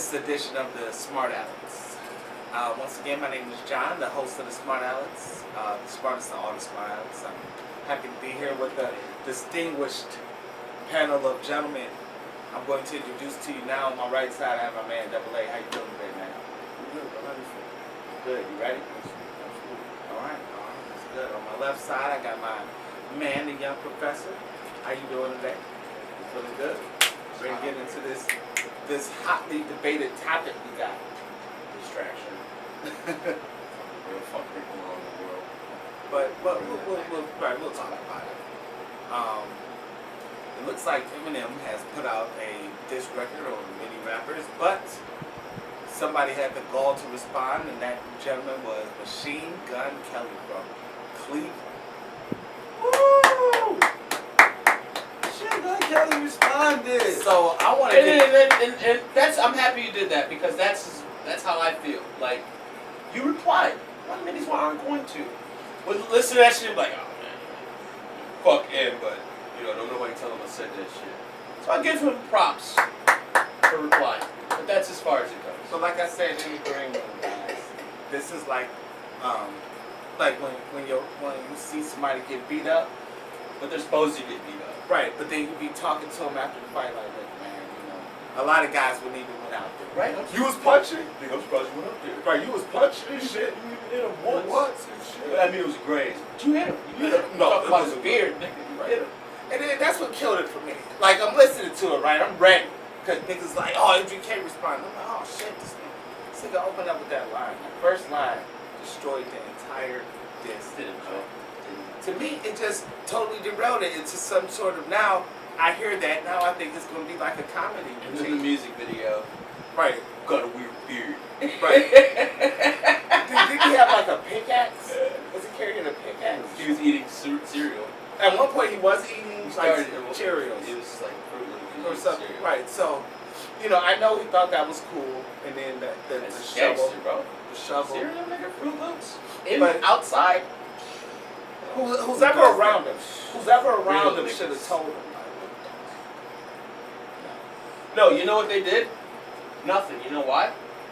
this edition of the Smartalecs. Once again, my name is John, the host of the Smartalecs, the smartest of all the Smartalecs. I'm happy to be here with a distinguished panel of gentlemen. I'm going to introduce to you now on my right side, I have my man Double A. How you doing today, man? I'm good. How you feel? Good. You ready? Absolutely. All right. That's good. On my left side, I got my man, the young professor. How you doing today? You feeling good? Ready to get into this hotly debated topic we got. Distraction. Real fuck people all in the world. But we'll talk about it. It looks like Eminem has put out a diss record on many rappers, but somebody had the gall to respond, and that gentleman was Machine Gun Kelly from Cleveland. Woo! Shit, Gun Kelly responded. So I want to And that's, I'm happy you did that, because that's how I feel. Like, you replied. A lot of niggas aren't going to. But listen to that shit like, oh man, fuck him, but you know, don't nobody tell him I said that shit. So I give him props for replying. But that's as far as it goes. So like I said in the green room, guys, this is like when you see somebody get beat up, But they're supposed to get beat up. right? But then you be talking to them after the fight, like, look, man, you know, a lot of guys wouldn't even went out there, Right? You was punching? Nigga, I'm surprised you went up there. Right, you was punching and shit. You even hit him once and shit. But I mean, it was great. But you hit him. You hit him. No, Talk it about wasn't his beard, nigga. You hit him. And then that's what killed it for me. Like, I'm listening to it, right? I'm ready. Because niggas like, oh, MGK responded. I'm like, oh, shit, this nigga opened up with that line. The first line destroyed the entire diss. Didn't know. To me, it just totally derailed it into some sort of, now, I hear that, now I think it's going to be like a comedy. And then the music video. Right. Got a weird beard. Right. Did he have like a pickaxe? Was he carrying a pickaxe? He was eating cereal. At one point, he was eating He like started Cheerios. It was like Fruit Loops Or and something, cereal. right? So, you know, I know he thought that was cool, and then the It's shovel, gangster, bro. the shovel. Cereal, nigga, Fruit Loops. In But- outside. Who's ever around him? Who's ever around Real him should have niggas. told him. No, you know what they did? Nothing. You know why?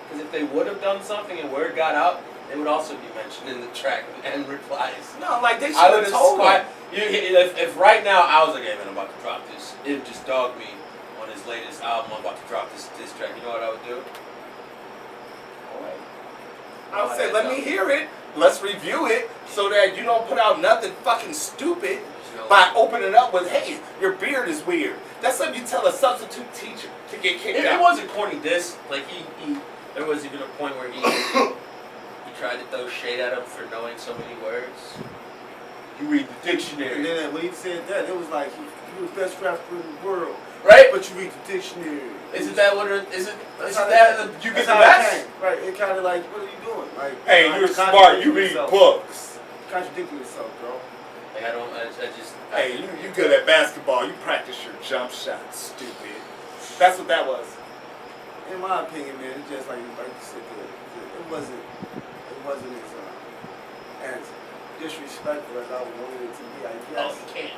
Because if they would have done something and word got out, they would also be mentioned in the track and replies. No, like they should I would have have told him. if right now I was like, hey man, I'm about to drop this, it just dogged me on his latest album, I'm about to drop this track, you know what I would do? Alright. I would say, let me hear it. Let's review it so that you don't put out nothing fucking stupid by opening it up with, hey, your beard is weird. That's something you tell a substitute teacher to get kicked It out. wasn't corny diss, like there was even a point where he tried to throw shade at him for knowing so many words. You read the dictionary. And then when he said that, it was like, he was best rapper in the world. Right? But you read the dictionary. Isn't that what it is? That's Isn't how that you get That's the how it best? came. Right, it kind of like, what are you doing? Like, Hey, you you're know, smart. You read yourself. books. Contradicting yourself, bro. Like I just. Hey, you good at basketball. You practice your jump shots, stupid. That's what that was. In my opinion, man, it's just like you said, it wasn't as disrespectful as I wanted it to be, I Oh, guess. he can't.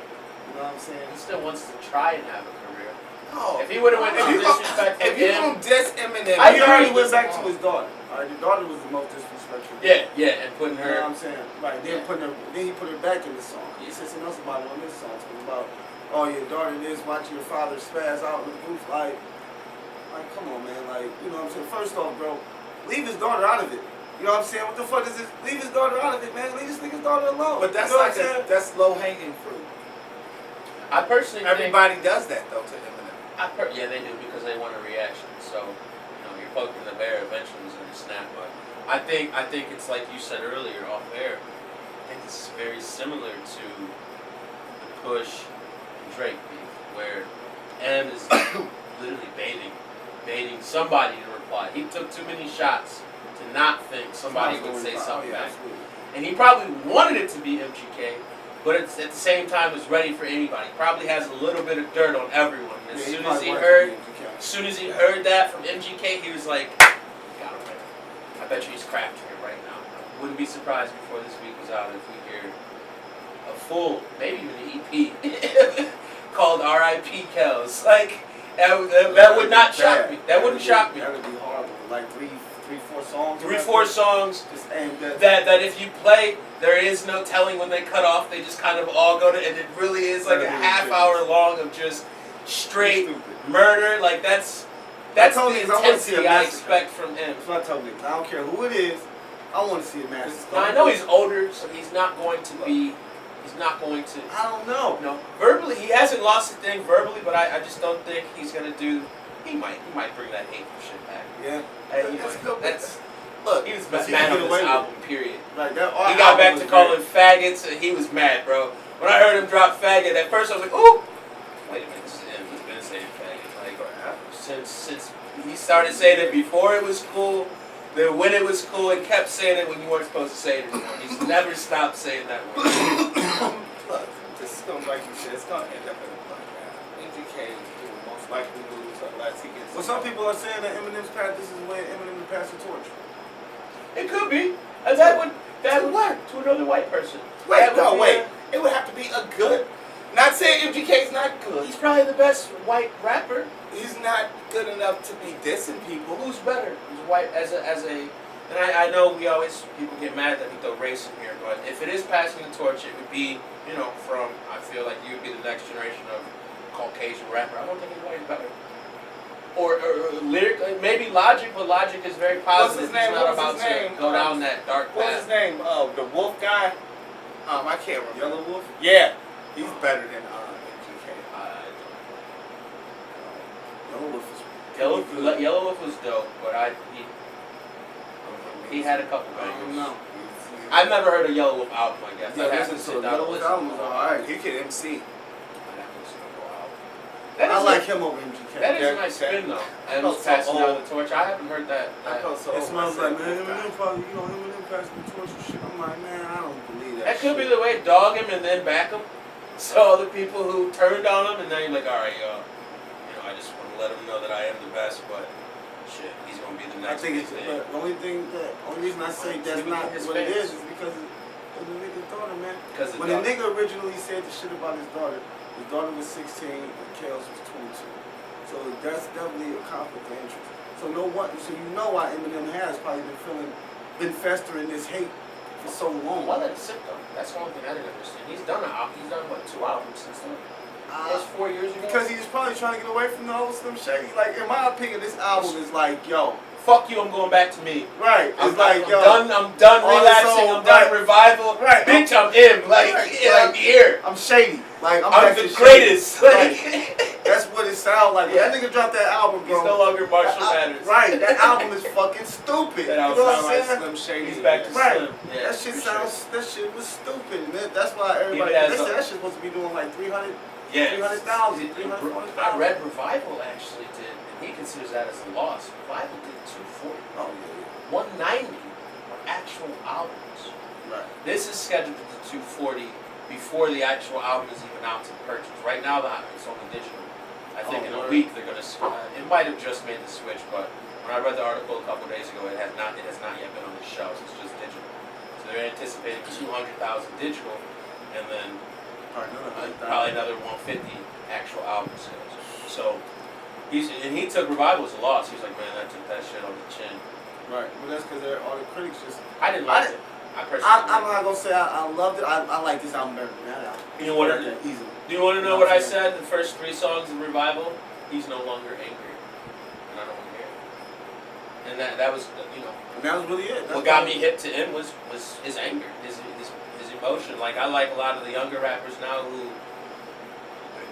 You know what I'm saying? He still wants to try and have a career. No. If he would have went If to you disrespectful if you him, don't diss Eminem, I He agree. already went back to his daughter. Alright, the daughter was the most disrespectful. yeah, and putting You know what her. I'm saying? Right. Then he put her back in the song. He said something else about it on this song. Something about, oh, your daughter is watching your father spaz out in the booth. Like, come on, man. Like, you know what I'm saying? First off, bro, leave his daughter out of it. You know what I'm saying? What the fuck is this? Leave his daughter out of it, man. Leave this nigga's daughter alone. but that's you know like what I'm saying? that's low hanging fruit. I personally Everybody does that though to Eminem. yeah, they do because they want a reaction. So, you know, you're poking the bear. Eventually, it's gonna snap. But I think it's like you said earlier off air. I think this is very similar to the Push and Drake beef, where M is literally baiting somebody to reply. He took too many shots to not think somebody would say something back. Absolutely. And he probably wanted it to be MGK, but it's at the same time is ready for anybody. Probably has a little bit of dirt on everyone. As soon as he heard that from MGK, he was like, got him right. I bet you he's crafting it right now. Wouldn't be surprised before this week was out if we hear a full, maybe even an EP called R.I.P. Kells. Like, That would not shock me. That wouldn't shock me. That would be horrible. Like three, 4 songs. 3, 4 songs just aimed at that if you play, there is no telling when they cut off. They just kind of all go to, and it really is like a half hour long of just straight murder. Like that's the intensity I expect from him. That's what I told niggas. I don't care who it is. I want to see a massacre. Now I know he's older, so he's not going to be. He's not going to. I don't know. No, verbally he hasn't lost a thing verbally, but I just don't think he's gonna do. He might bring that hateful shit back. Yeah. Look, he was mad on this album. Period. Like that. He got back to calling faggots, and he was mad, bro. When I heard him drop faggot, at first I was like, ooh. Wait a minute, this is him. He's been saying faggot. Like since he started saying it before it was cool. Then when it was cool, and kept saying it when you weren't supposed to say it anymore. He's never stopped saying that word. Look, this is going like you said, it's going to end up in a bloodbath. MGK will most likely lose unless he gets. Well, some people are saying that Eminem's path. This is the way Eminem to pass the torch. It could be. And that would work to another white person. Wait. It would have to be a good. Not saying MGK's not good. He's probably the best white rapper. He's not good enough to be dissing people. Who's better? Who's white as a and I know people get mad that we throw race in here, but if it is passing the torch, it would be, from, I feel like you would be the next generation of Caucasian rapper. I don't think anybody's better. Or lyrically, maybe Logic, but Logic is very positive. What's his name? He's not about to go down that dark path. What's his name? The Wolf guy? I can't remember. Yellow Wolf? Yeah. He's better than MGK. Yellow Wolf was dope, but he had a couple bangers. I don't know. I've never heard a Yellow Wolf album, I guess. Yeah, I'd have to listen sit to down and Yellow Wolf listen album to is it. alright. He can MC. I'd have to listen to the whole album. I like him over MGK. That is a nice spin, though. And felt so passing down old. the torch. I haven't heard that. I felt so It old smells myself. like, man, Eminem probably, Eminem passing the torch and shit. I'm like, man, I don't believe that. That could be shit. the way. Dog him and then back him. So other people who turned on him, and then you're like, all right, I just want to let him know that I am the best, but shit, he's gonna be the I next think big it's thing. the only reason I say that's not what it is because of the nigga's daughter, man. When the nigga originally said the shit about his daughter was 16 and Kels was 22. So that's definitely a conflict of interest. So you know why Eminem has probably been festering this hate for so long. Well, that's sick though. That's one thing I didn't understand. He's done what, 2 albums since then? That's 4 years ago. Because he was probably trying to get away from the whole Slim Shady. Like in my opinion, this album is like, yo. Fuck you, I'm going back to me. Right. It's I'm yo. I'm done relaxing, I'm done revival. Right. Bitch, I'm in. I'm here. I'm shady. Like I'm the greatest. Right. That's what it sounds like. Yeah. That nigga dropped that album, bro. He's no longer Marshall Mathers. Right. That album is fucking stupid. That you know album what I'm Like saying? Slim Shady. He's back to Right. Slim. Yeah, That shit for that shit was stupid. Man. That's why everybody, Even as they a- said that shit supposed to be doing like 300. Yeah. 300,000, 340,000. I read Revival actually did, and he considers that as a loss. Revival did 240. Oh, yeah. 190 were actual albums. Right. This is scheduled to 240 before the actual album is even out to purchase. Right now, it's only digital. I think in a week they're gonna. It might have just made the switch, but when I read the article a couple days ago, it has not yet been on the shelves. It's just digital. So they're anticipating 200,000 digital, and then probably another 150 actual album sales. So he took Revival as a loss. He was like, man, I took that shit on the chin. Right. Well, that's because all the critics just. I didn't like it. I personally. I'm not gonna say I loved it. I like this album better than that album. You know what? Easily. Do you want to know what I said? The first 3 songs of Revival, he's no longer angry, and I don't want to hear it. And that was, And that was really it. what got me hip to him was his anger, his emotion. Like I like a lot of the younger rappers now who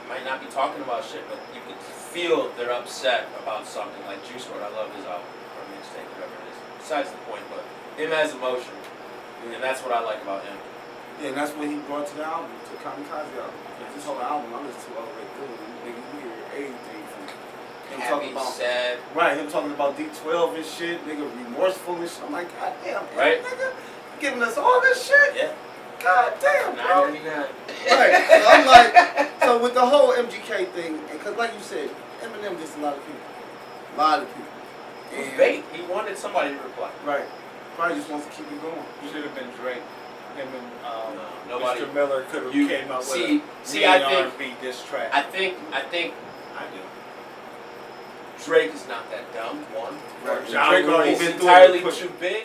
might not be talking about shit, but you can feel they're upset about something. Like Juice WRLD, I love his album or mixtape, whatever it is. Besides the point, but him has emotion, and that's what I like about him. Yeah, and that's what he brought to the album, to Kamikaze album. This whole album, I listened to all the way through. Nigga, you hear everything from him talking about sad. Right, him talking about D12 and shit, nigga, remorseful and shit. I'm like, god damn, Right. nigga, giving us all this shit. Yeah. God damn, bro. 999. Right. So I'm like, so with the whole MGK thing, because like you said, Eminem gets a lot of people. A lot of people. It was bait. He wanted somebody to reply. Right. Probably just wants to keep it going. Should have been Drake. Him and nobody. Mr. Miller could have came up with see, a I think R&B diss track. I think I do. Drake is not that dumb. One. Right. Ja Drake Rule. already He's been through entirely it. too big.